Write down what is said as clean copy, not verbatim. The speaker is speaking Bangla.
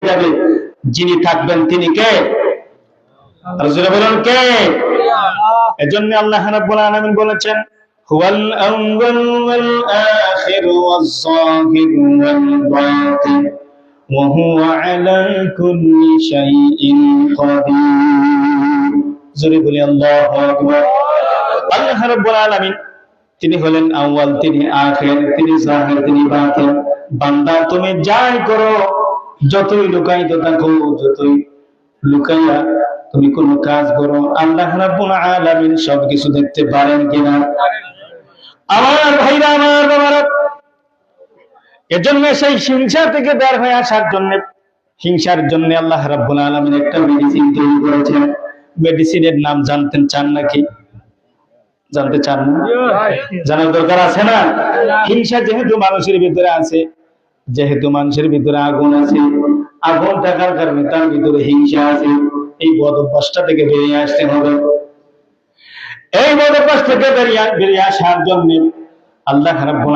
যাবে, যিনি থাকবেন তিনি কে? আর জোরে বলুন কে? এজন্য আল্লাহ রাব্বুল আলামিন বলেছেন হুয়াল আউয়াল ওয়াল আখির ওয়াজ যাহির ওয়াল বাতিন ওয়া হুয়া আলা কুল্লি শাইইন কাদির। জোরে বলি আল্লাহু আকবার। আল্লাহ রাব্বুল আলামিন তিনি হলেন আউয়াল, তিনি আখির, তিনি জাহির, তিনি বাতিন। বান্দা তুমি যাই করো, যতই লুকায়িত থাকো, যতই লুকাইয়া তুমি কোন কাজ করো, আল্লাহ রাব্বুল আলামিন সবকিছু দেখতে পারেন কিনা? আমার ভাইরা, আমার বাবারা, এজন্য সেই হিংসা থেকে বের হয়ে আসার জন্য, হিংসার জন্য আল্লাহ রাব্বুল আলামিন একটা মেডিসিন তৈরি করেছেন। মেডিসিনের নাম জানতে চান নাকি? জানতে চান না? জানার দরকার আছে না? হিংসা যেহেতু মানুষের ভিতরে আছে, যেহেতু মানুষের ভিতরে আগুন আছে, আগুন থাকার কারণে তার ভিতরে হিংসা আছে। এই বদ অভ্যাসটা থেকে বেরিয়ে আসতে হবে। এই বদ অভ্যাস থেকে বেরিয়ে আসার জন্য আল্লাহ রাব্বুল